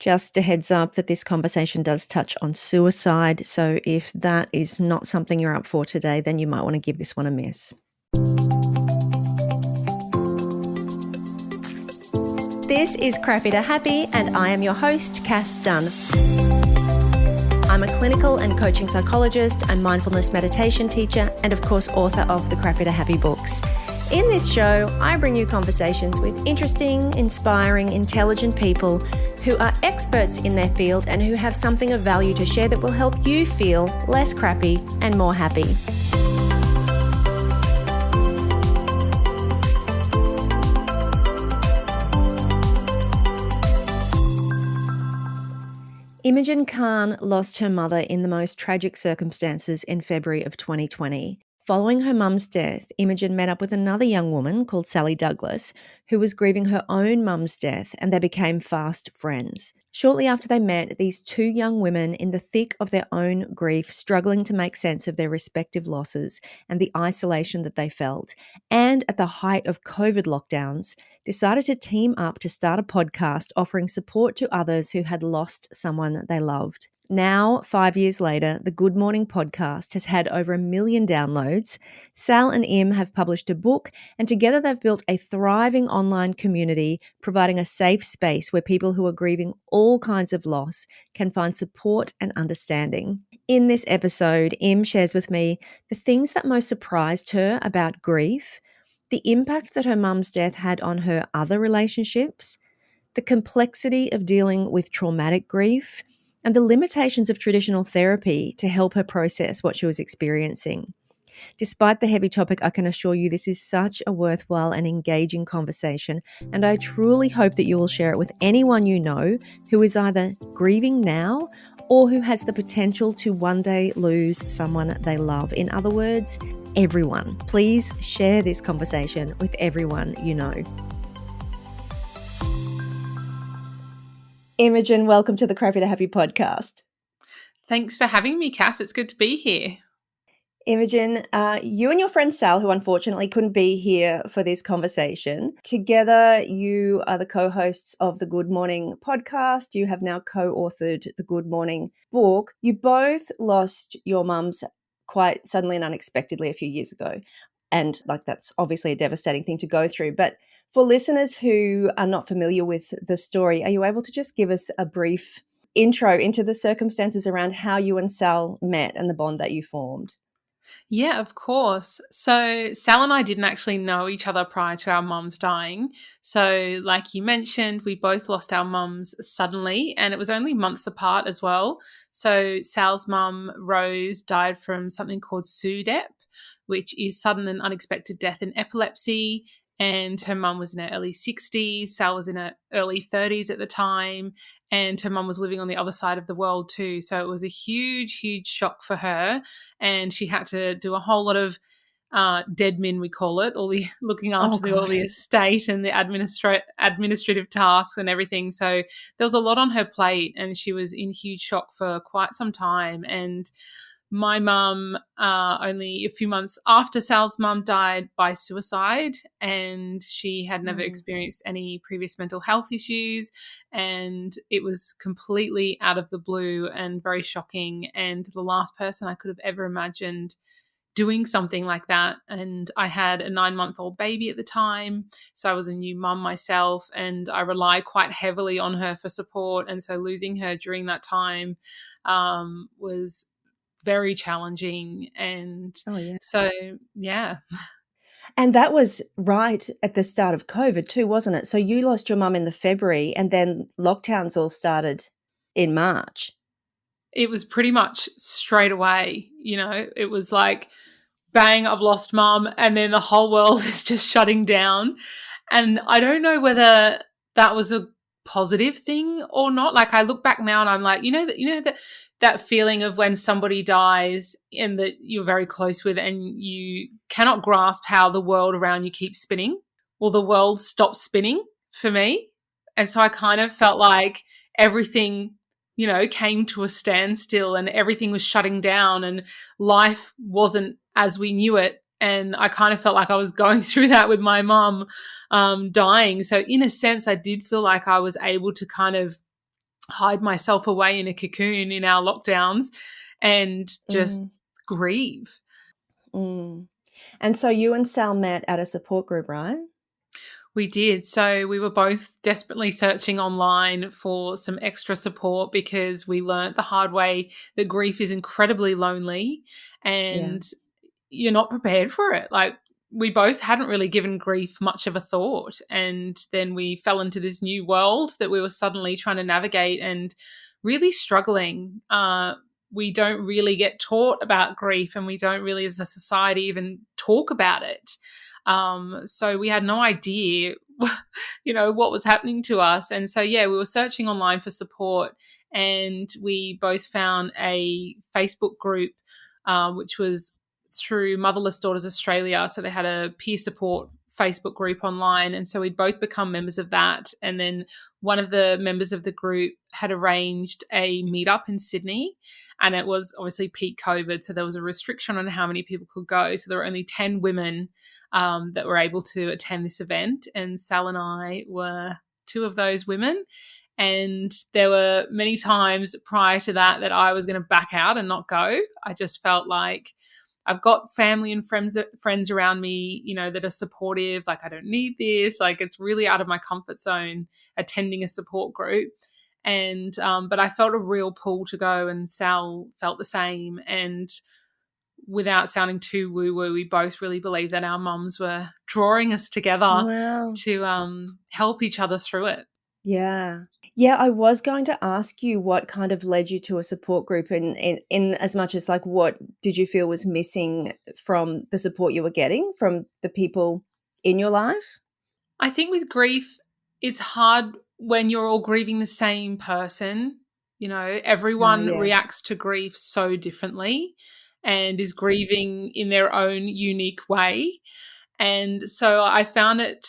Just a heads up that this conversation does touch on suicide, so if that is not something you're up for today, then you might want to give this one a miss. This is Crappy to Happy, and I am your host, Cass Dunn. I'm a clinical and coaching psychologist, a mindfulness meditation teacher, and of course, author of the Crappy to Happy books. In this show, I bring you conversations with interesting, inspiring, intelligent people who are experts in their field and who have something of value to share that will help you feel less crappy and more happy. Imogen Carn lost her mother in the most tragic circumstances in February of 2020. Following her mum's death, Imogen met up with another young woman called Sally Douglas, who was grieving her own mum's death, and they became fast friends. Shortly after they met, these two young women, in the thick of their own grief, struggling to make sense of their respective losses and the isolation that they felt, and at the height of COVID lockdowns, decided to team up to start a podcast offering support to others who had lost someone they loved. Now, 5 years later, the Good Mourning podcast has had over 1 million downloads. Sal and Im have published a book, and together they've built a thriving online community, providing a safe space where people who are grieving all kinds of loss can find support and understanding. In this episode, Im shares with me the things that most surprised her about grief, the impact that her mum's death had on her other relationships, the complexity of dealing with traumatic grief, and the limitations of traditional therapy to help her process what she was experiencing. Despite the heavy topic, I can assure you this is such a worthwhile and engaging conversation, and I truly hope that you will share it with anyone you know who is either grieving now or who has the potential to one day lose someone they love. In other words, everyone. Please share this conversation with everyone you know. Imogen, welcome to the Crappy to Happy podcast. Thanks for having me, Cass. It's good to be here. Imogen, you and your friend Sal, who unfortunately couldn't be here for this conversation, together you are the co-hosts of the Good Mourning podcast. You have now co-authored the Good Mourning book. You both lost your mums quite suddenly and unexpectedly a few years ago. And that's obviously a devastating thing to go through. But for listeners who are not familiar with the story, are you able to just give us a brief intro into the circumstances around how you and Sal met and the bond that you formed? Yeah, of course. So Sal and I didn't actually know each other prior to our mums dying. So like you mentioned, we both lost our mums suddenly, and it was only months apart as well. So Sal's mum, Rose, died from something called SUDEP, which is sudden and unexpected death in epilepsy. And her mum was in her early 60s. Sal was in her early 30s at the time. And her mum was living on the other side of the world too. So it was a huge, huge shock for her. And she had to do a whole lot of deadmin, we call it, all the looking after all the estate and the administrative tasks and everything. So there was a lot on her plate, and she was in huge shock for quite some time. And my mum, only a few months after Sal's mum, died by suicide, and she had never experienced any previous mental health issues, and it was completely out of the blue and very shocking, and the last person I could have ever imagined doing something like that. And I had a 9-month-old baby at the time, so I was a new mum myself, and I rely quite heavily on her for support, and so losing her during that time was very challenging. And so, yeah. And that was right at the start of COVID too, wasn't it? So you lost your mum in the February, and then lockdowns all started in March. It was pretty much straight away, it was like, bang, I've lost mum, and then the whole world is just shutting down. And I don't know whether that was a positive thing or not. Like, I look back now and I'm like, that feeling of when somebody dies and that you're very close with, and you cannot grasp how the world around you keeps spinning. Well, the world stopped spinning for me. And so I kind of felt like everything, came to a standstill, and everything was shutting down, and life wasn't as we knew it. And I kind of felt like I was going through that with my mum dying. So in a sense, I did feel like I was able to kind of hide myself away in a cocoon in our lockdowns and just Mm, grieve. mm. And so you and Sal met at a support group, right? We did. So we were both desperately searching online for some extra support because we learnt the hard way that grief is incredibly lonely Yeah. and you're not prepared for it. Like, we both hadn't really given grief much of a thought. And then we fell into this new world that we were suddenly trying to navigate and really struggling. We don't really get taught about grief, and we don't really, as a society, even talk about it. So we had no idea, what was happening to us. And so, yeah, we were searching online for support, and we both found a Facebook group, which was through Motherless Daughters Australia. So they had a peer support Facebook group online. And so we'd both become members of that. And then one of the members of the group had arranged a meetup in Sydney. And it was obviously peak COVID. So there was a restriction on how many people could go. So there were only 10 women that were able to attend this event. And Sal and I were two of those women. And there were many times prior to that I was going to back out and not go. I just felt like I've got family and friends around me, that are supportive. Like, I don't need this. Like, it's really out of my comfort zone attending a support group. And but I felt a real pull to go, and Sal felt the same. And without sounding too woo woo, we both really believed that our mums were drawing us together Wow. to help each other through it. Yeah. Yeah, I was going to ask you what kind of led you to a support group in as much as like what did you feel was missing from the support you were getting from the people in your life? I think with grief, it's hard when you're all grieving the same person. Ah, Everyone yes. reacts to grief so differently and is grieving in their own unique way. And so I found it,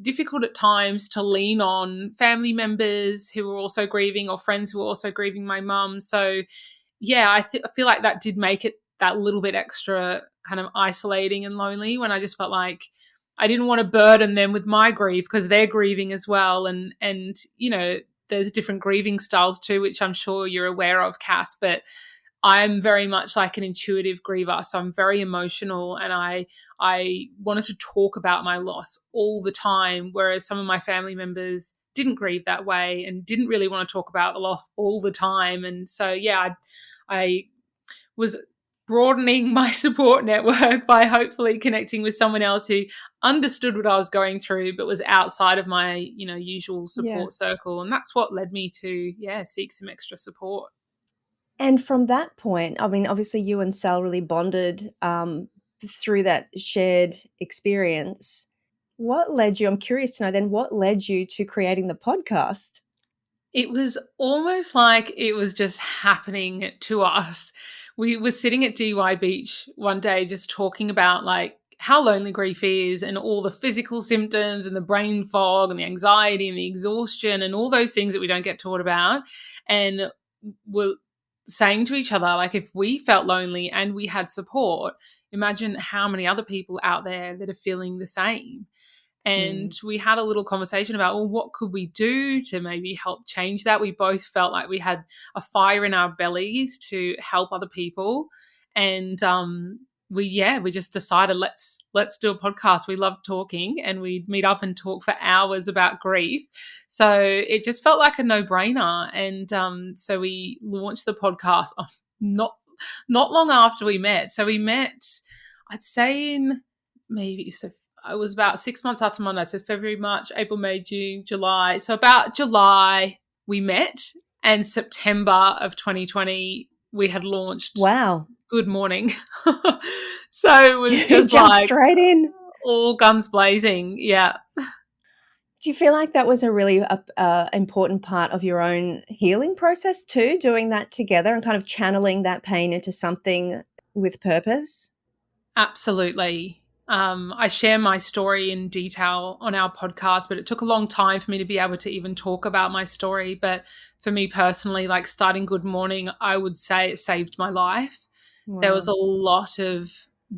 difficult at times to lean on family members who were also grieving or friends who were also grieving my mum. So, yeah, I feel like that did make it that little bit extra kind of isolating and lonely, when I just felt like I didn't want to burden them with my grief because they're grieving as well. And there's different grieving styles too, which I'm sure you're aware of, Cass. But I'm very much like an intuitive griever, so I'm very emotional, and I wanted to talk about my loss all the time, whereas some of my family members didn't grieve that way and didn't really want to talk about the loss all the time. And so, yeah, I was broadening my support network by hopefully connecting with someone else who understood what I was going through but was outside of my, usual Yeah. support circle. And that's what led me to, seek some extra support. And from that point, I mean, obviously you and Sal really bonded through that shared experience. What led you? I'm curious to know then what led you to creating the podcast? It was almost like it was just happening to us. We were sitting at DY Beach one day just talking about like how lonely grief is and all the physical symptoms and the brain fog and the anxiety and the exhaustion and all those things that we don't get taught about. And we're saying to each other, like, if we felt lonely and we had support, imagine how many other people out there that are feeling the same. And Mm, we had a little conversation about, well, what could we do to maybe help change that? We both felt like we had a fire in our bellies to help other people. And we just decided, let's do a podcast. We love talking, and we'd meet up and talk for hours about grief. So it just felt like a no-brainer. And so we launched the podcast not long after we met. So we met, I'd say, in maybe, so it was about 6 months after my night. So February, March, April, May, June, July. So about July we met, and September of 2020 we had launched wow. Good Mourning. So it was You just jumped like straight in. all guns blazing. Yeah. Do you feel like that was a really important part of your own healing process too, doing that together and kind of channeling that pain into something with purpose? Absolutely. I share my story in detail on our podcast, but it took a long time for me to be able to even talk about my story. But for me personally, like starting Good Morning, I would say it saved my life. There was Wow. a lot of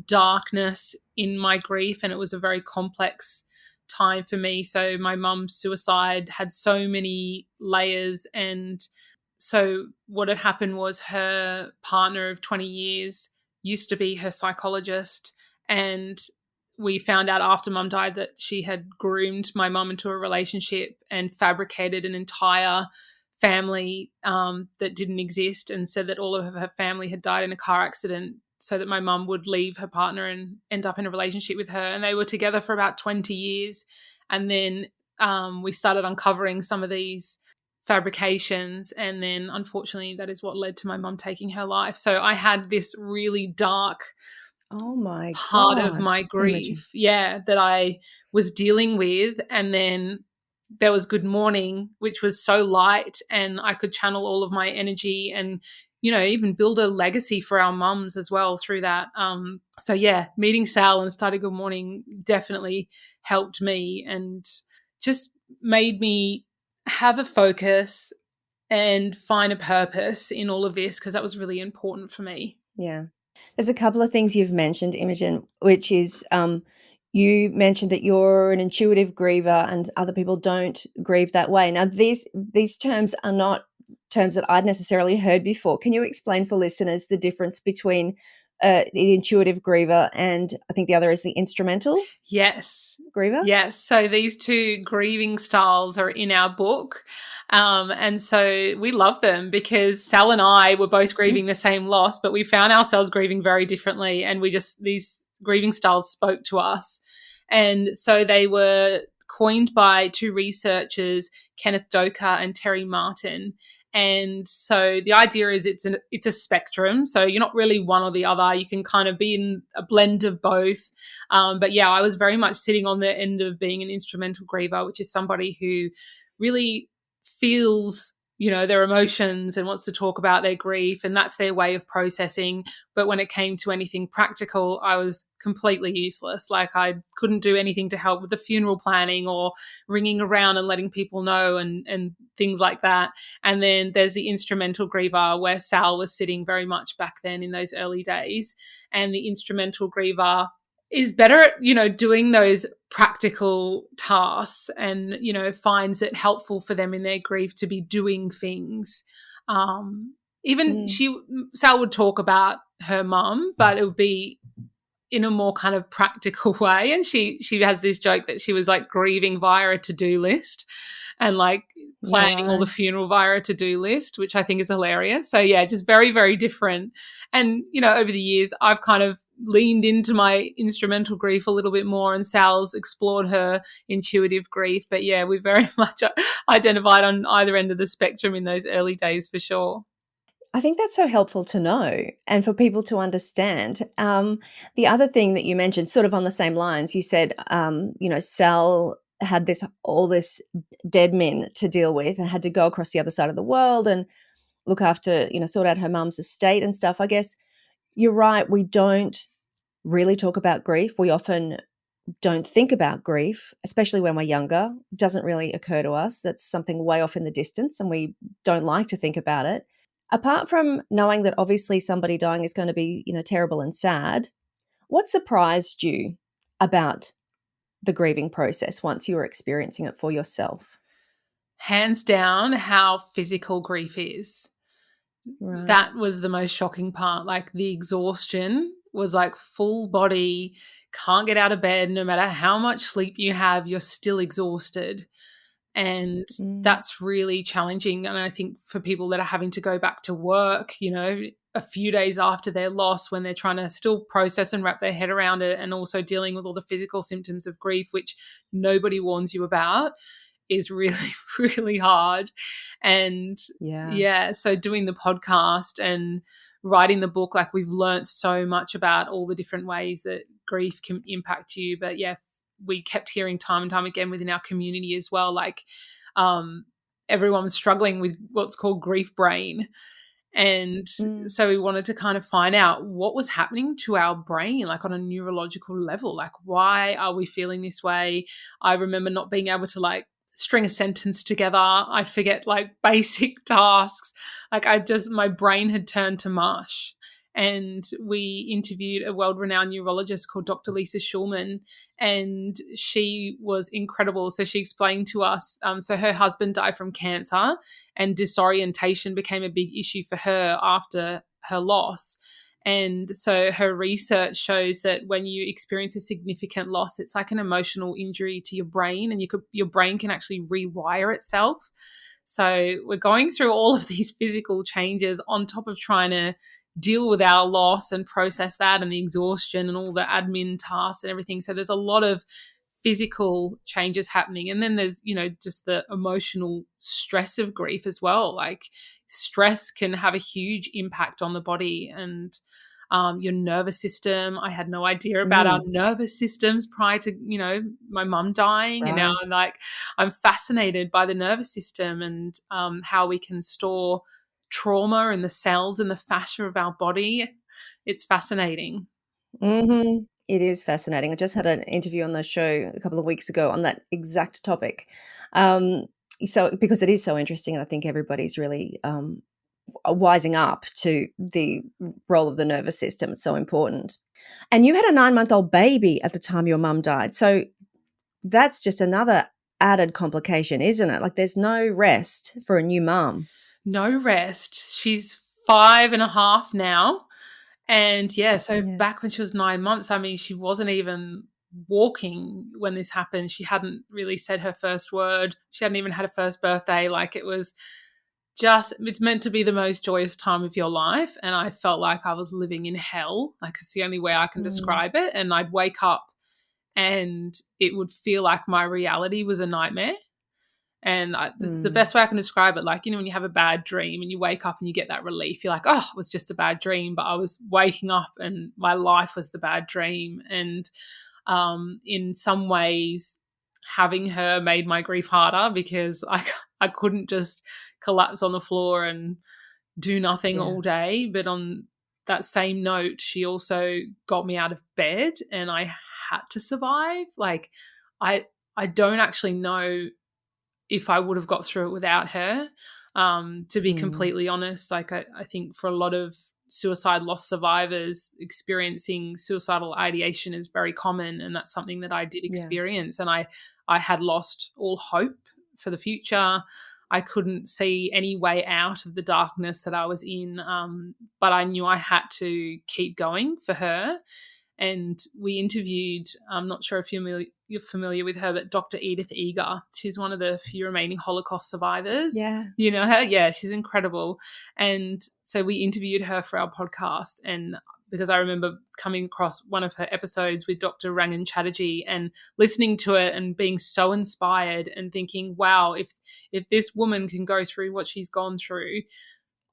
darkness in my grief, and it was a very complex time for me. So my mum's suicide had so many layers, and so what had happened was her partner of 20 years used to be her psychologist, and we found out after mum died that she had groomed my mum into a relationship and fabricated an entire family that didn't exist, and said that all of her family had died in a car accident so that my mum would leave her partner and end up in a relationship with her. And they were together for about 20 years. And then we started uncovering some of these fabrications, and then unfortunately that is what led to my mum taking her life. So I had this really dark Oh my part of God, my Imogen. grief, that I was dealing with. And then there was Good Mourning, which was so light, and I could channel all of my energy and, even build a legacy for our mums as well through that. So yeah, meeting Sal and starting Good Mourning definitely helped me and just made me have a focus and find a purpose in all of this, because that was really important for me. Yeah. There's a couple of things you've mentioned, Imogen, which is you mentioned that you're an intuitive griever and other people don't grieve that way. Now, these terms are not terms that I'd necessarily heard before. Can you explain for listeners the difference between the intuitive griever and I think the other is the instrumental Yes. griever? Yes. So these two grieving styles are in our book. And so we love them because Sal and I were both Mm. grieving the same loss, but we found ourselves grieving very differently. And these grieving styles spoke to us. And so they were coined by two researchers, Kenneth Doka and Terry Martin. And so the idea is it's a spectrum. So you're not really one or the other. You can kind of be in a blend of both. But yeah, I was very much sitting on the end of being an instrumental griever, which is somebody who really feels, their emotions and wants to talk about their grief, and that's their way of processing. But when it came to anything practical, I was completely useless. Like I couldn't do anything to help with the funeral planning or ringing around and letting people know and things like that. And then there's the instrumental griever where Sal was sitting very much back then in those early days. And the instrumental griever is better at, doing those practical tasks and, finds it helpful for them in their grief to be doing things. Even Mm. Sal would talk about her mum, but it would be in a more kind of practical way. And she has this joke that she was like grieving via a to-do list and like Yeah, planning all the right. funeral via a to-do list, which I think is hilarious. So yeah, just very, very different. And, over the years, I've kind of leaned into my instrumental grief a little bit more, and Sal's explored her intuitive grief. But yeah, we very much identified on either end of the spectrum in those early days for sure. I think that's so helpful to know and for people to understand. The other thing that you mentioned, sort of on the same lines, you said, Sal had all this dead men to deal with and had to go across the other side of the world and look after, sort out her mum's estate and stuff. I guess you're right. We don't really talk about grief. We often don't think about grief, especially when we're younger. It doesn't really occur to us. That's something way off in the distance and we don't like to think about it. Apart from knowing that obviously somebody dying is going to be, terrible and sad, what surprised you about the grieving process once you were experiencing it for yourself? Hands down, how physical grief is. Right. That was the most shocking part. Like the exhaustion was like full body, can't get out of bed. No matter how much sleep you have, you're still exhausted. And Mm. that's really challenging. And I think for people that are having to go back to work, a few days after their loss, when they're trying to still process and wrap their head around it, and also dealing with all the physical symptoms of grief, which nobody warns you about, is really, really hard. And Yeah. yeah, so doing the podcast and writing the book, like we've learnt so much about all the different ways that grief can impact you. But yeah, we kept hearing time and time again within our community as well, like everyone was struggling with what's called grief brain. And Mm. so we wanted to kind of find out what was happening to our brain, like on a neurological level. Like, why are we feeling this way? I remember not being able to like string a sentence together. I'd forget like basic tasks. Like my brain had turned to mush. And we interviewed a world-renowned neurologist called Dr. Lisa Schulman, and she was incredible. So she explained to us, so her husband died from cancer, and disorientation became a big issue for her after her loss. And so her research shows that when you experience a significant loss, it's like an emotional injury to your brain, and your brain can actually rewire itself. So we're going through all of these physical changes on top of trying to deal with our loss and process that, and the exhaustion and all the admin tasks and everything. So there's a lot of physical changes happening. And then there's, just the emotional stress of grief as well. Like stress can have a huge impact on the body and your nervous system. I had no idea about our nervous systems prior to, my mum dying. And now Right. I'm fascinated by the nervous system and how we can store trauma in the cells and the fascia of our body. It's fascinating. It is fascinating. I just had an interview on the show a couple of weeks ago on that exact topic. Um, so because it is so interesting, and I think everybody's really wising up to the role of the nervous system. It's so important. And you had a 9-month-old baby at the time your mum died. So that's just another added complication, isn't it? Like there's no rest for a new mum. No rest. She's 5.5 now. And yeah, so Yeah. back when she was 9 months, I mean, she wasn't even walking when this happened. She hadn't really said her first word. She hadn't even had a first birthday. Like it's meant to be the most joyous time of your life. And I felt like I was living in hell. Like it's the only way I can Mm, describe it. And I'd wake up and it would feel like my reality was a nightmare. And this is the mm, best way I can describe it. Like, when you have a bad dream and you wake up and you get that relief, you're like, oh, it was just a bad dream. But I was waking up and my life was the bad dream. And in some ways, having her made my grief harder because I couldn't just collapse on the floor and do nothing yeah. all day. But on that same note, she also got me out of bed and I had to survive. Like, I, I don't actually know if I would have got through it without her. To be Mm, completely honest, like I think for a lot of suicide loss survivors, experiencing suicidal ideation is very common, and that's something that I did yeah. experience. And I had lost all hope for the future. I couldn't see any way out of the darkness that I was in, but I knew I had to keep going for her. And we interviewed, I'm not sure if you're familiar with her, but Dr. Edith Eger. She's one of the few remaining Holocaust survivors. Yeah. You know her? Yeah, she's incredible. And so we interviewed her for our podcast. And because I remember coming across one of her episodes with Dr. Rangan Chatterjee and listening to it and being so inspired and thinking, wow, if this woman can go through what she's gone through,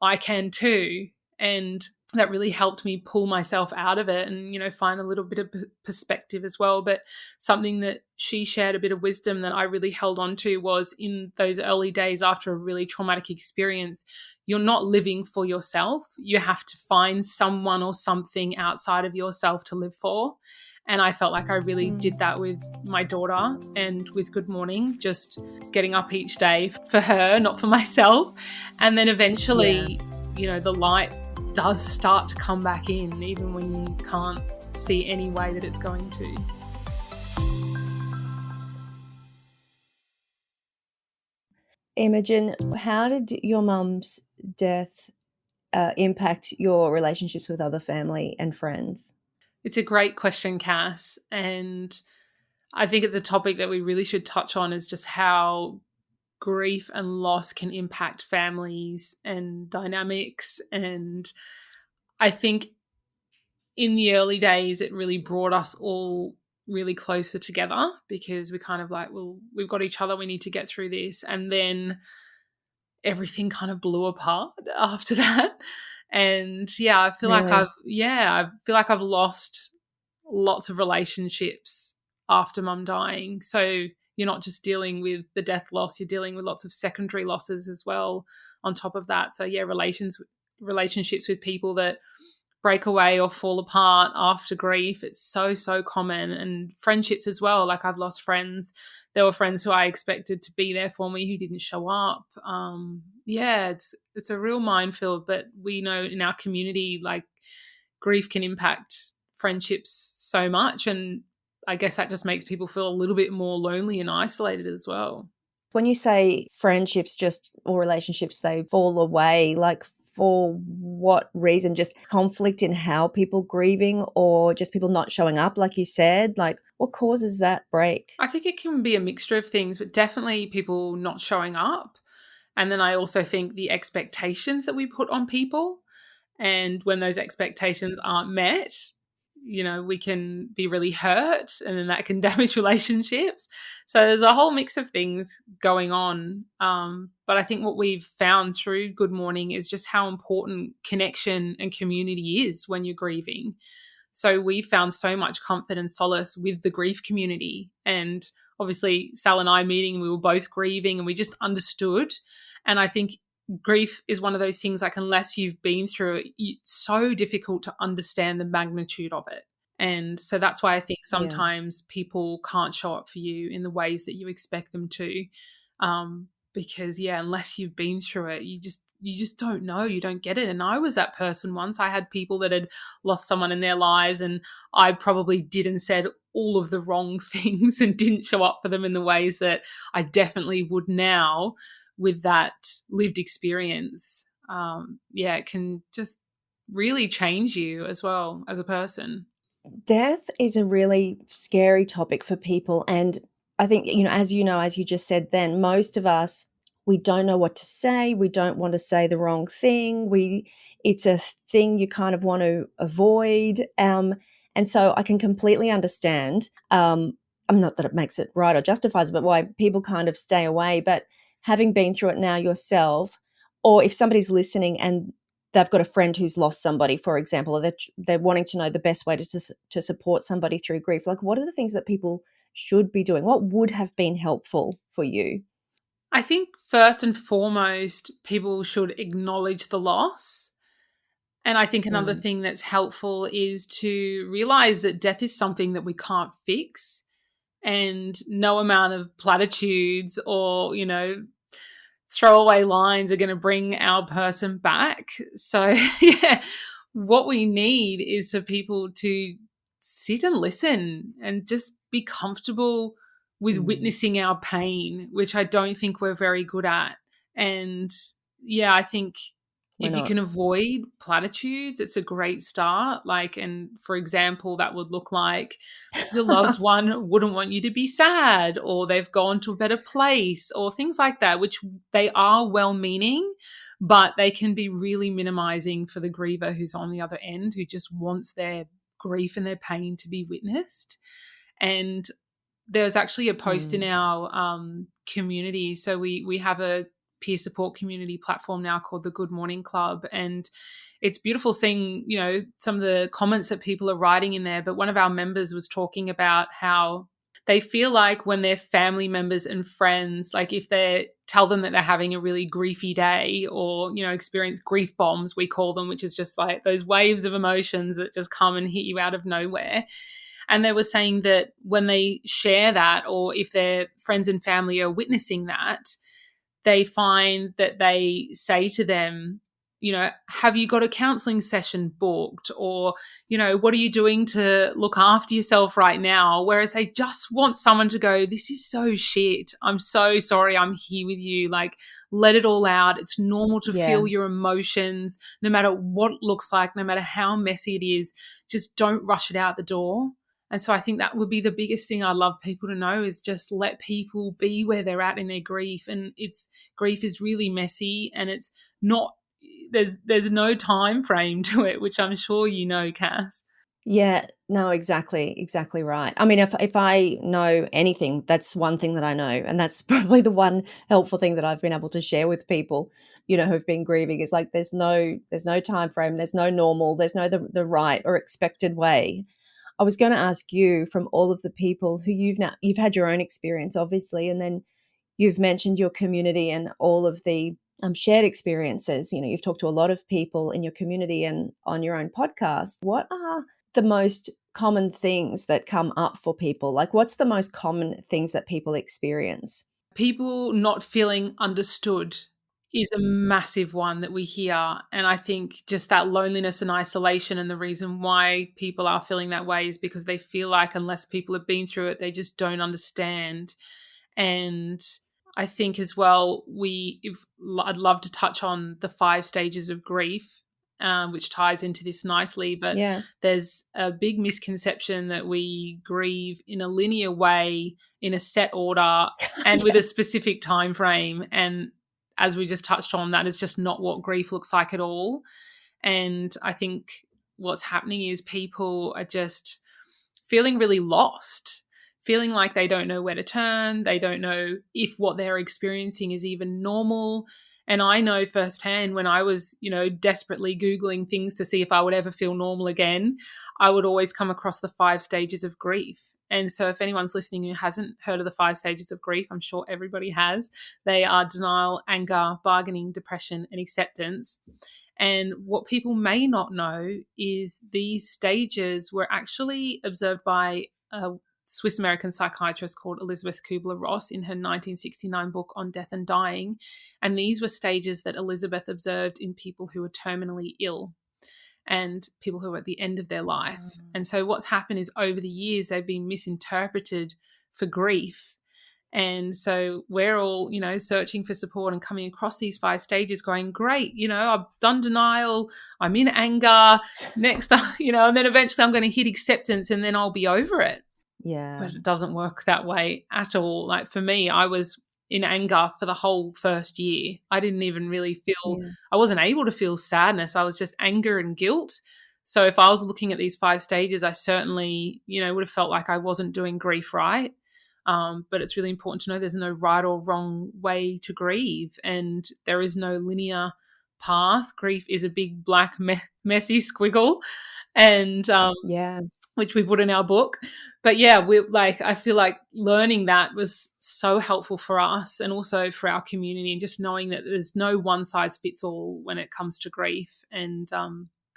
I can too. And that really helped me pull myself out of it and, find a little bit of perspective as well. But something that she shared, a bit of wisdom that I really held on to, was in those early days after a really traumatic experience, you're not living for yourself. You have to find someone or something outside of yourself to live for. And I felt like I really did that with my daughter and with Good Mourning, just getting up each day for her, not for myself. And then Yeah. eventually, the light does start to come back in, even when you can't see any way that it's going to. Imogen, how did your mum's death impact your relationships with other family and friends? It's a great question, Cass. And I think it's a topic that we really should touch on, is just how grief and loss can impact families and dynamics. And I think in the early days, it really brought us all really closer together because we kind of like, well, we've got each other, we need to get through this. And then everything kind of blew apart after that. And yeah, Really? I feel like I've lost lots of relationships after mum dying. So you're not just dealing with the death loss, you're dealing with lots of secondary losses as well on top of that. So yeah, relationships with people that break away or fall apart after grief. It's so, so common. And friendships as well. Like, I've lost friends. There were friends who I expected to be there for me who didn't show up. Yeah, it's a real minefield, but we know in our community, like, grief can impact friendships so much. And I guess that just makes people feel a little bit more lonely and isolated as well. When you say friendships just or relationships, they fall away, like for what reason? Just conflict in how people grieving or just people not showing up, like you said? Like what causes that break? I think it can be a mixture of things, but definitely people not showing up. And then I also think the expectations that we put on people. And when those expectations aren't met, we can be really hurt, and then that can damage relationships. So there's a whole mix of things going on. But I think what we've found through Good Mourning is just how important connection and community is when you're grieving. So we found so much comfort and solace with the grief community. And obviously, Sal and I meeting, we were both grieving and we just understood. And I think grief is one of those things, like, unless you've been through it, it's so difficult to understand the magnitude of it. And so that's why I think Yeah. sometimes people can't show up for you in the ways that you expect them to. Because yeah, unless you've been through it, you just don't know, you don't get it. And I was that person once. I had people that had lost someone in their lives, and I probably did and said all of the wrong things and didn't show up for them in the ways that I definitely would now with that lived experience. Yeah, it can just really change you as well as a person. Death is a really scary topic for people. And I think, as you just said then, most of us, we don't know what to say. We don't want to say the wrong thing. It's a thing you kind of want to avoid. And so I can completely understand. I'm not that it makes it right or justifies it, but why people kind of stay away. But having been through it now yourself, or if somebody's listening and they've got a friend who's lost somebody, for example, or they're wanting to know the best way to support somebody through grief. Like, what are the things that people should be doing? What would have been helpful for you? I think first and foremost, people should acknowledge the loss. And I think another Mm, thing that's helpful is to realize that death is something that we can't fix, and no amount of platitudes or, throwaway lines are going to bring our person back. So, yeah, what we need is for people to sit and listen and just be comfortable with mm, witnessing our pain, which I don't think we're very good at. And yeah, I think we're if you not. can avoid platitudes, it's a great start. Like, and for example, that would look like your loved one wouldn't want you to be sad, or they've gone to a better place, or things like that, which they are well meaning, but they can be really minimizing for the griever who's on the other end, who just wants their grief and their pain to be witnessed. And there's actually a post in Mm. our community. So we have a peer support community platform now called the Good Mourning Club, and it's beautiful seeing some of the comments that people are writing in there. But one of our members was talking about how they feel like when their family members and friends, like if they tell them that they're having a really griefy day, or experience grief bombs, we call them, which is just like those waves of emotions that just come and hit you out of nowhere. And they were saying that when they share that, or if their friends and family are witnessing that, they find that they say to them, have you got a counseling session booked? Or, what are you doing to look after yourself right now? Whereas they just want someone to go, this is so shit. I'm so sorry. I'm here with you. Like, let it all out. It's normal to Yeah. feel your emotions, no matter what it looks like, no matter how messy it is. Just don't rush it out the door. And so I think that would be the biggest thing I'd love people to know, is just let people be where they're at in their grief. And grief is really messy, and it's not, there's no time frame to it, which I'm sure Cass. Yeah, no, exactly right. I mean, if I know anything, that's one thing that I know, and that's probably the one helpful thing that I've been able to share with people, who've been grieving is like there's no time frame, there's no normal, there's no the right or expected way. I was going to ask you, from all of the people who you've had your own experience, obviously, and then you've mentioned your community and all of the shared experiences. You've talked to a lot of people in your community and on your own podcast. What are the most common things that come up for people? Like, what's the most common things that people experience? People not feeling understood is a massive one that we hear. And I think just that loneliness and isolation, and the reason why people are feeling that way is because they feel like unless people have been through it, they just don't understand. And I think as well, I'd love to touch on the 5 stages of grief, which ties into this nicely. But Yeah. there's a big misconception that we grieve in a linear way, in a set order, and with Yeah. a specific time frame. And as we just touched on, that is just not what grief looks like at all. And I think what's happening is people are just feeling really lost, feeling like they don't know where to turn. They don't know if what they're experiencing is even normal. And I know firsthand, when I was, desperately Googling things to see if I would ever feel normal again, I would always come across the 5 stages of grief. And so if anyone's listening who hasn't heard of the 5 stages of grief, I'm sure everybody has. They are denial, anger, bargaining, depression, and acceptance. And what people may not know is these stages were actually observed by a Swiss American psychiatrist called Elizabeth Kubler-Ross in her 1969 book on death and dying. And these were stages that Elizabeth observed in people who were terminally ill and people who are at the end of their life. And so what's happened is over the years, they've been misinterpreted for grief. And so we're all, searching for support and coming across these 5 stages going, great, I've done denial, I'm in anger, next, and then eventually I'm going to hit acceptance and then I'll be over it. Yeah. But it doesn't work that way at all. Like for me, I was in anger for the whole first year. I didn't even really feel, Yeah. I wasn't able to feel sadness. I was just anger and guilt. So if I was looking at these 5 stages, I certainly, would have felt like I wasn't doing grief right. But it's really important to know there's no right or wrong way to grieve, and there is no linear path. Grief is a big black messy squiggle, and Yeah. which we put in our book. But yeah, I feel like learning that was so helpful for us and also for our community, and just knowing that there's no one size fits all when it comes to grief. And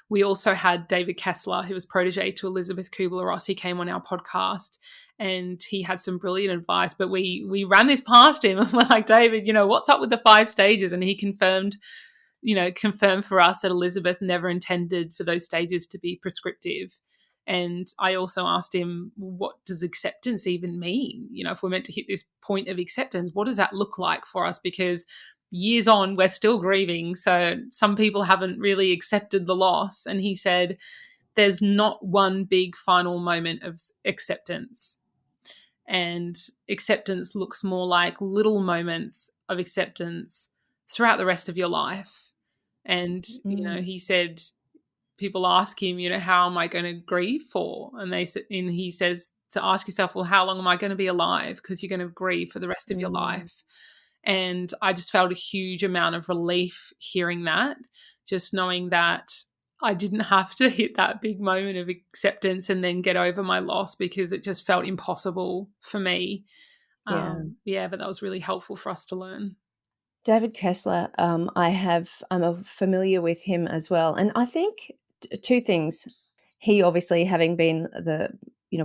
we also had David Kessler, who was protege to Elizabeth Kubler-Ross. He came on our podcast and he had some brilliant advice, but we ran this past him and we're like, David, what's up with the 5 stages? And he confirmed for us that Elizabeth never intended for those stages to be prescriptive. And I also asked him, what does acceptance even mean? If we're meant to hit this point of acceptance, what does that look like for us? Because years on, we're still grieving. So some people haven't really accepted the loss. And he said, there's not one big final moment of acceptance. And acceptance looks more like little moments of acceptance throughout the rest of your life. And, he said, people ask him, how am I going to grieve for? And he says to ask yourself, well, how long am I going to be alive? Because you're going to grieve for the rest of your life. And I just felt a huge amount of relief hearing that, just knowing that I didn't have to hit that big moment of acceptance and then get over my loss, because it just felt impossible for me. But that was really helpful for us to learn. David Kessler, I'm familiar with him as well. And I think two things. He obviously, having been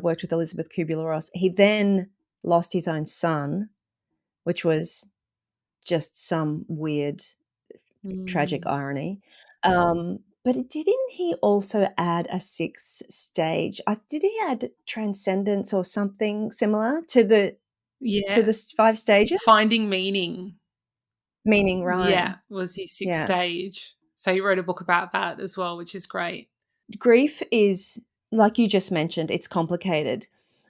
worked with Elizabeth Kubler-Ross, he then lost his own son, which was just some weird, tragic irony. But didn't he also add a 6th stage? Did he add transcendence or something similar to the Yeah. 5 stages? Finding meaning. Meaning, right. Yeah, was his 6th stage. So he wrote a book about that as well, which is great. Grief is, like you just mentioned, it's complicated.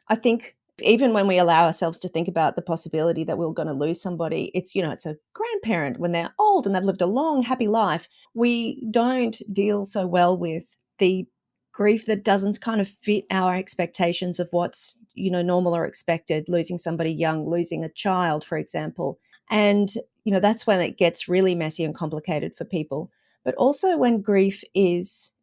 I think even when we allow ourselves to think about the possibility that we're going to lose somebody, it's a grandparent when they're old and they've lived a long, happy life. We don't deal so well with the grief that doesn't kind of fit our expectations of what's, normal or expected, losing somebody young, losing a child, for example. And, that's when it gets really messy and complicated for people. But also when grief is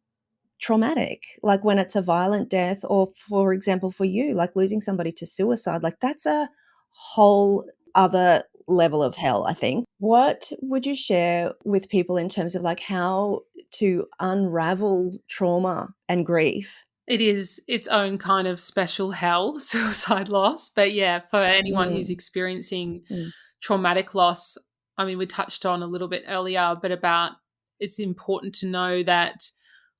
traumatic, like when it's a violent death, or for example for you, like losing somebody to suicide, like that's a whole other level of hell, I think. What would you share with people in terms of like how to unravel trauma and grief? It is its own kind of special hell, suicide loss. But yeah, for anyone who's Mm, experiencing mm, traumatic loss, I mean, we touched on a little bit earlier, but about it's important to know that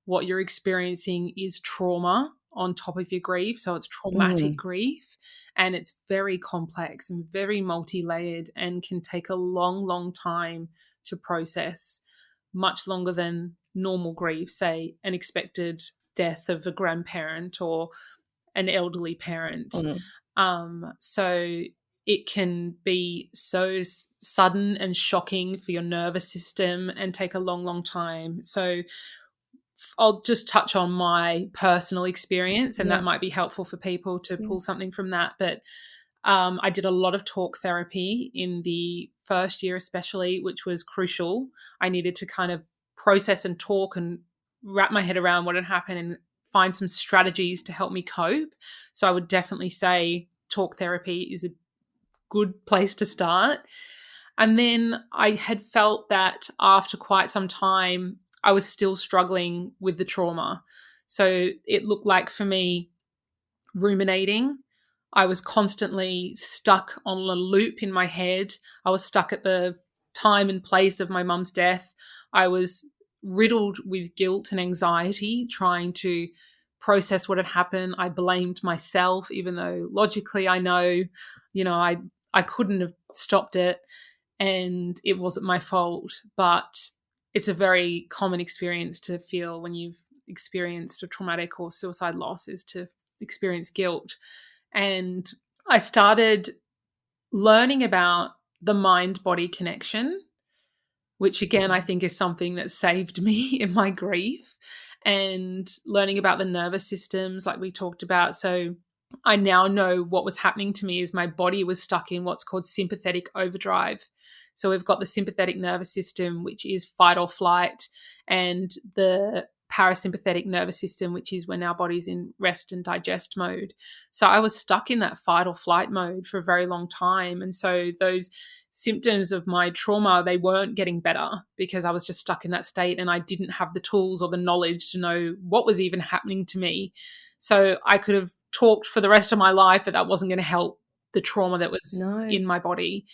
what you're experiencing is trauma on top of your grief. So it's traumatic mm. grief, and it's very complex and very multi layered and can take a long, long time to process, much longer than normal grief, say an expected death of a grandparent or an elderly parent. Mm. So it can be so sudden and shocking for your nervous system and take a long, long time. So I'll just touch on my personal experience, and that Yeah. might be helpful for people to Yeah. pull something from that. But I did a lot of talk therapy in the first year, especially, which was crucial. I needed to kind of process and talk and wrap my head around what had happened and find some strategies to help me cope. So I would definitely say talk therapy is a good place to start. And then I had felt that after quite some time, I was still struggling with the trauma. So it looked like for me, ruminating. I was constantly stuck on a loop in my head. I was stuck at the time and place of my mum's death. I was riddled with guilt and anxiety, trying to process what had happened. I blamed myself, even though logically I know, I couldn't have stopped it and it wasn't my fault. But it's a very common experience to feel when you've experienced a traumatic or suicide loss, is to experience guilt. And I started learning about the mind body connection, which again, I think is something that saved me in my grief, and learning about the nervous systems, like we talked about. So I now know what was happening to me is my body was stuck in what's called sympathetic overdrive. So we've got the sympathetic nervous system, which is fight or flight, and the parasympathetic nervous system, which is when our body's in rest and digest mode. So I was stuck in that fight or flight mode for a very long time. And so those symptoms of my trauma, they weren't getting better because I was just stuck in that state and I didn't have the tools or the knowledge to know what was even happening to me. So I could have talked for the rest of my life, but that wasn't going to help the trauma that was No. in my body.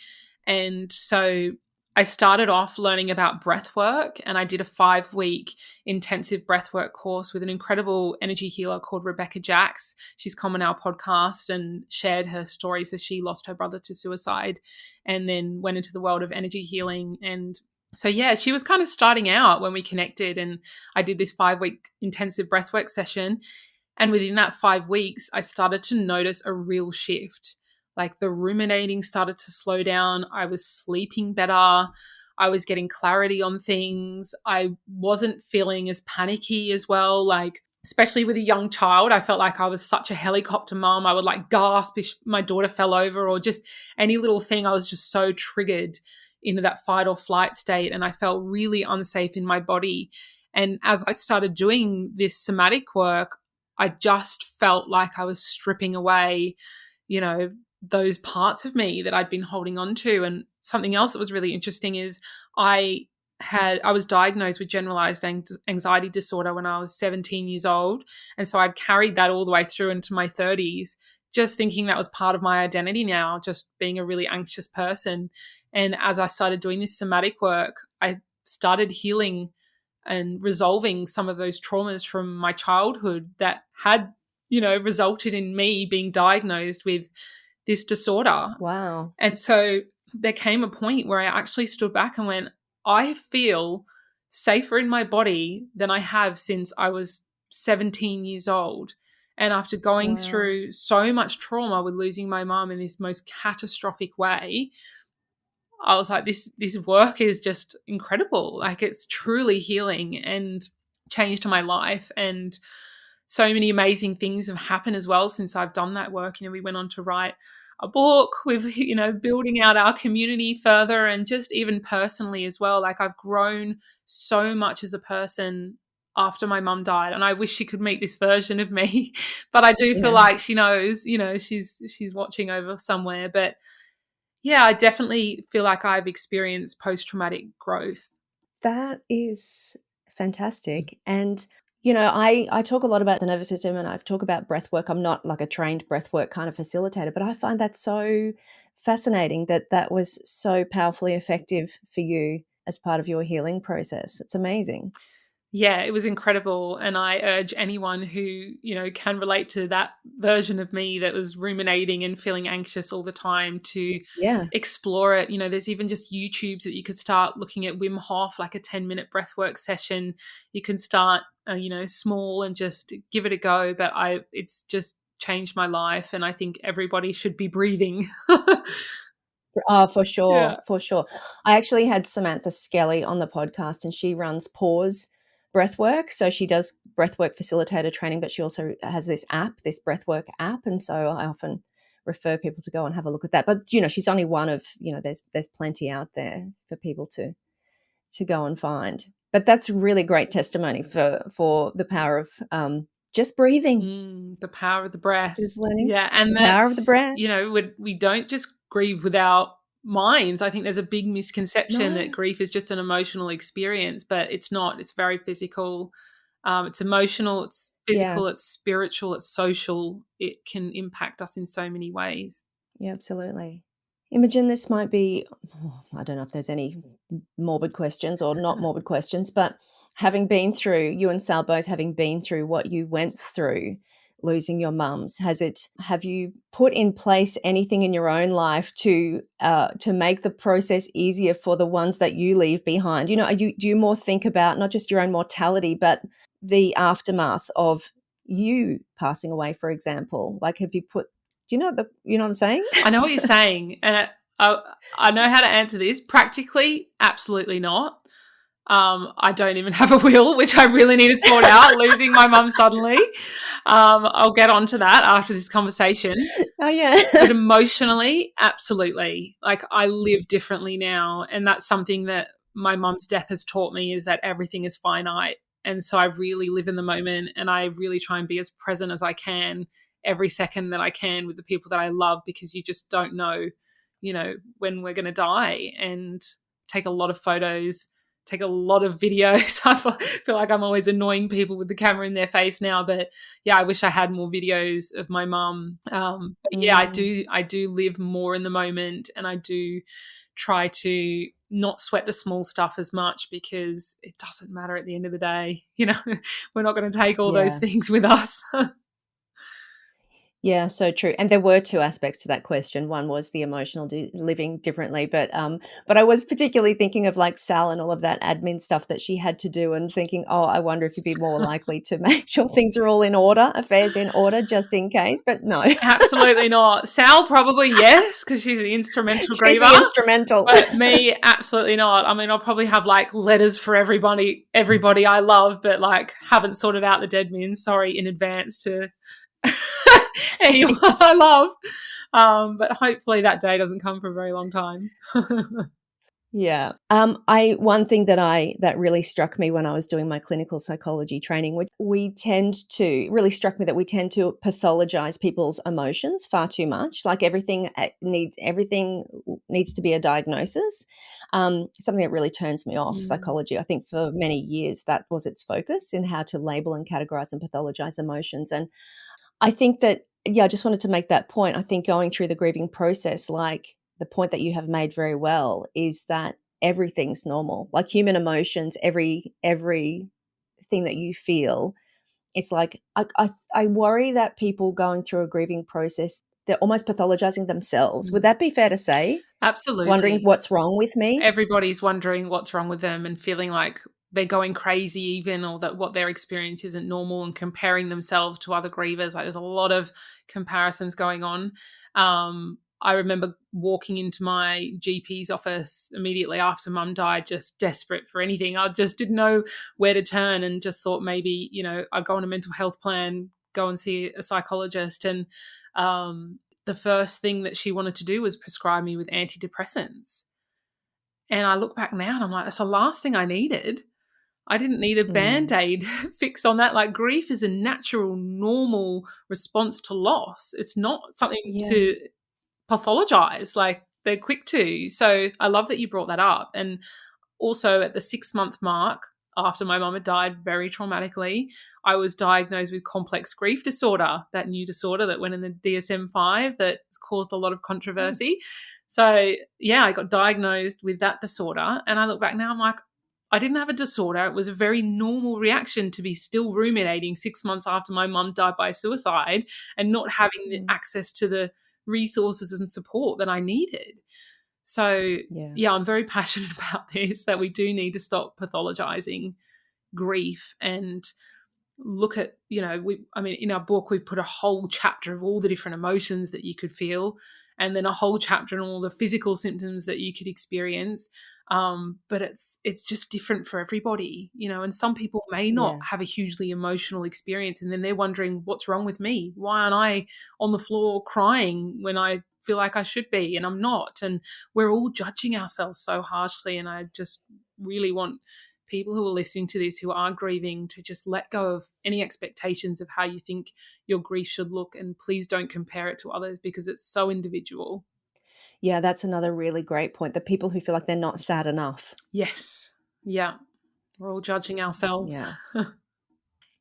And so I started off learning about breath work, and I did a 5-week intensive breath work course with an incredible energy healer called Rebecca Jacks. She's come on our podcast and shared her stories as she lost her brother to suicide and then went into the world of energy healing. And so, yeah, she was kind of starting out when we connected, and I did this 5-week intensive breathwork session. And within that 5 weeks, I started to notice a real shift. Like the ruminating started to slow down. I was sleeping better. I was getting clarity on things. I wasn't feeling as panicky as well. Like, especially with a young child, I felt like I was such a helicopter mom. I would like gasp if my daughter fell over or just any little thing. I was just so triggered into that fight or flight state. And I felt really unsafe in my body. And as I started doing this somatic work, I just felt like I was stripping away, you know, those parts of me that I'd been holding on to. And something else that was really interesting is I was diagnosed with generalized anxiety disorder when I was 17 years old. And so I'd carried that all the way through into my 30s, just thinking that was part of my identity now, just being a really anxious person. And as I started doing this somatic work, I started healing and resolving some of those traumas from my childhood that had, resulted in me being diagnosed with this disorder. Wow. And so there came a point where I actually stood back and went, I feel safer in my body than I have since I was 17 years old. And after going Wow. through so much trauma with losing my mum in this most catastrophic way, I was like, this work is just incredible. Like it's truly healing and changed my life. And so many amazing things have happened as well since I've done that work. We went on to write a book with, building out our community further, and just even personally as well. Like I've grown so much as a person after my mum died, and I wish she could meet this version of me, but I do feel Yeah. like she knows, she's watching over somewhere. But Yeah, I definitely feel like I've experienced post-traumatic growth. That is fantastic. And, I talk a lot about the nervous system and I've talked about breath work. I'm not like a trained breath work kind of facilitator, but I find that so fascinating that that was so powerfully effective for you as part of your healing process. It's amazing. Yeah, it was incredible, and I urge anyone who, can relate to that version of me that was ruminating and feeling anxious all the time to Yeah. explore it. There's even just YouTubes that you could start looking at Wim Hof, like a 10-minute breathwork session. You can start, small and just give it a go, but it's just changed my life, and I think everybody should be breathing. Oh, for sure, Yeah. for sure. I actually had Samantha Skelly on the podcast and she runs Pause Breathwork. So she does breathwork facilitator training, but she also has this app, this breathwork app. And so I often refer people to go and have a look at that. But she's only one of, there's plenty out there for people to go and find. But that's really great testimony for the power of just breathing, The power of the breath. just learning Yeah, the and that, power of the breath. we don't just grieve with our minds. I think there's a big misconception that No. grief is just an emotional experience, but it's not. It's very physical. It's emotional, it's Yeah. physical, it's spiritual, it's social. It can impact us in so many ways. Yeah, absolutely. Imogen, this might be, I don't know if there's any morbid questions or not morbid questions, but having been through, you and Sal both having been through what you went through, losing your mums, have you put in place anything in your own life to make the process easier for the ones that you leave behind? Do you more think about not just your own mortality, but the aftermath of you passing away, for example? Like, have you put you know what I'm saying? I know what you're saying, and I know how to answer this. Practically, absolutely not. I don't even have a will, which I really need to sort out, losing my mum suddenly. I'll get onto that after this conversation. Oh, yeah. But emotionally, absolutely. Like, I live differently now. And that's something that my mum's death has taught me, is that everything is finite. And so I really live in the moment, and I really try and be as present as I can every second that I can with the people that I love, because you just don't know, when we're going to die. And take a lot of photos, take a lot of videos. I feel like I'm always annoying people with the camera in their face now, but yeah, I wish I had more videos of my mum. But yeah, I Mm, do. I do live more in the moment, and I do try to not sweat the small stuff as much, because it doesn't matter at the end of the day. We're not going to take all those yeah. things with us. Yeah, so true. And there were 2 aspects to that question. One was the emotional living differently, but I was particularly thinking of, like, Sal and all of that admin stuff that she had to do and thinking, "Oh, I wonder if you'd be more likely to make sure things are all in order, affairs in order, just in case," but no. Absolutely not. Sal, probably yes, because she's the instrumental She's the griever. instrumental. But me, absolutely not. I mean, I'll probably have like letters for everybody I love, but like haven't sorted out the dead min. Sorry in advance to anyone I love. But hopefully that day doesn't come for a very long time. Yeah. I one thing that really struck me when I was doing my clinical psychology training, which really struck me that we tend to pathologize people's emotions far too much. Like everything needs to be a diagnosis. Something that really turns me off Mm. psychology. I think for many years that was its focus in how to label and categorize and pathologize emotions. And I think that, yeah, I just wanted to make that point. I think going through the grieving process, like the point that you have made very well, is that everything's normal. Like human emotions, everything that you feel, it's like I worry that people going through a grieving process, they're almost pathologizing themselves. Would Mm. that be fair to say? Wondering Absolutely. what's wrong with me? Everybody's wondering what's wrong with them and feeling like they're going crazy even, or that what their experience isn't normal, and comparing themselves to other grievers. Like, there's a lot of comparisons going on. I remember walking into my GP's office immediately after mum died, just desperate for anything. I just didn't know where to turn, and just thought maybe, I'd go on a mental health plan, go and see a psychologist. And the first thing that she wanted to do was prescribe me with antidepressants. And I look back now and I'm like, that's the last thing I needed. I didn't need a Mm, band-aid fix on that. Like, grief is a natural, normal response to loss. It's not something yeah. to pathologize. Like, they're quick to. So I love that you brought that up. And also at the 6-month mark, after my mum had died very traumatically, I was diagnosed with complex grief disorder, that new disorder that went in the DSM-5 that's caused a lot of controversy. So, yeah, I got diagnosed with that disorder. And I look back now, I'm like, I didn't have a disorder. It was a very normal reaction to be still ruminating 6 months after my mum died by suicide and not having the access to the resources and support that I needed. So, yeah, I'm very passionate about this, that we do need to stop pathologizing grief and look at, in our book, we put a whole chapter of all the different emotions that you could feel, and then a whole chapter on all the physical symptoms that you could experience. But it's just different for everybody, and some people may not have a hugely emotional experience, and then they're wondering, what's wrong with me? Why aren't I on the floor crying when I feel like I should be and I'm not? And we're all judging ourselves so harshly, and I just really want people who are listening to this, who are grieving, to just let go of any expectations of how you think your grief should look, and please don't compare it to others, because it's so individual. Yeah, that's another really great point. The people who feel like they're not sad enough. Yes. Yeah. We're all judging ourselves. Yeah.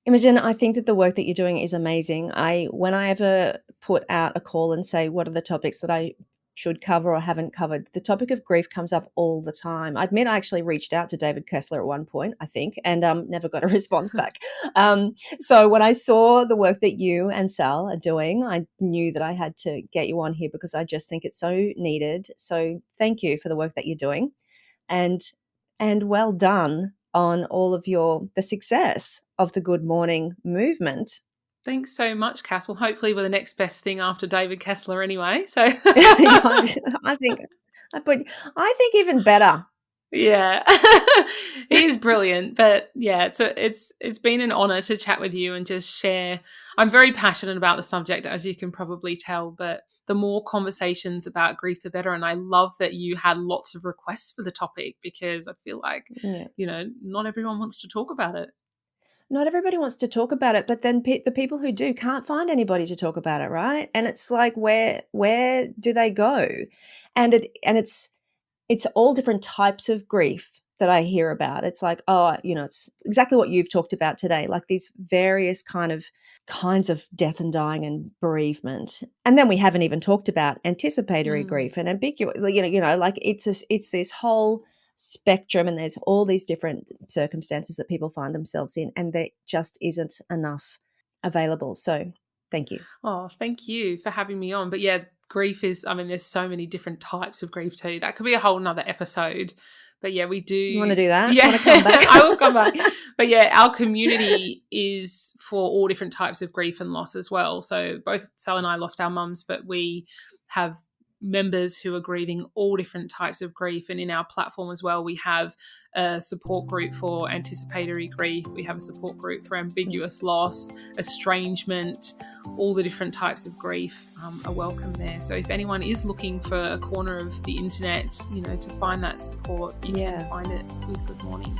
Imogen, I think that the work that you're doing is amazing. When I ever put out a call and say, what are the topics that I should cover or haven't covered, the topic of grief comes up all the time. I admit I actually reached out to David Kessler at one point, I think, and never got a response back. So when I saw the work that you and Sal are doing, I knew that I had to get you on here, because I just think it's so needed. So thank you for the work that you're doing, and well done on all of the success of the Good Mourning movement. Thanks so much, Cass. Well, hopefully we're the next best thing after David Kessler anyway. So I think even better. Yeah. He is brilliant. But yeah, it's been an honor to chat with you and just share. I'm very passionate about the subject, as you can probably tell, but the more conversations about grief, the better. And I love that you had lots of requests for the topic, because I feel like, not everyone wants to talk about it. Not everybody wants to talk about it, but then the people who do can't find anybody to talk about it, right? And it's like, where do they go? And it's all different types of grief that I hear about. It's like, it's exactly what you've talked about today, like these various kinds of death and dying and bereavement. And then we haven't even talked about anticipatory grief and ambiguous, like it's this whole spectrum, and there's all these different circumstances that people find themselves in, and there just isn't enough available. So thank you. Oh, thank you for having me on. But yeah, grief is, there's so many different types of grief too. That could be a whole nother episode. But yeah, we do. You want to do that? Yeah, want to come back? I will come back. But yeah, our community is for all different types of grief and loss as well. So both Sal and I lost our mums, but we have members who are grieving all different types of grief. And in our platform as well, we have a support group for anticipatory grief. We have a support group for ambiguous loss, estrangement. All the different types of grief are welcome there. So if anyone is looking for a corner of the internet, to find that support, you can find it with Good Mourning.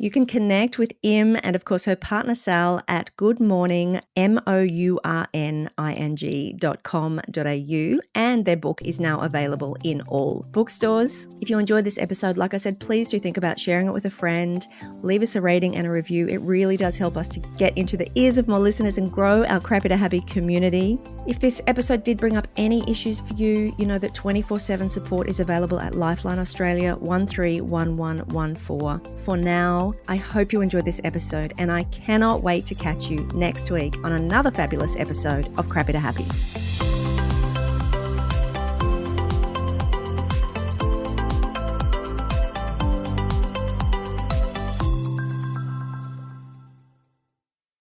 You can connect with Im and, of course, her partner Sal at goodmourning, mourning.com.au, and their book is now available in all bookstores. If you enjoyed this episode, like I said, please do think about sharing it with a friend. Leave us a rating and a review. It really does help us to get into the ears of more listeners and grow our Crappy to Happy community. If this episode did bring up any issues for you, you know that 24/7 support is available at Lifeline Australia 131114. For now, I hope you enjoyed this episode, and I cannot wait to catch you next week on another fabulous episode of Crappy to Happy.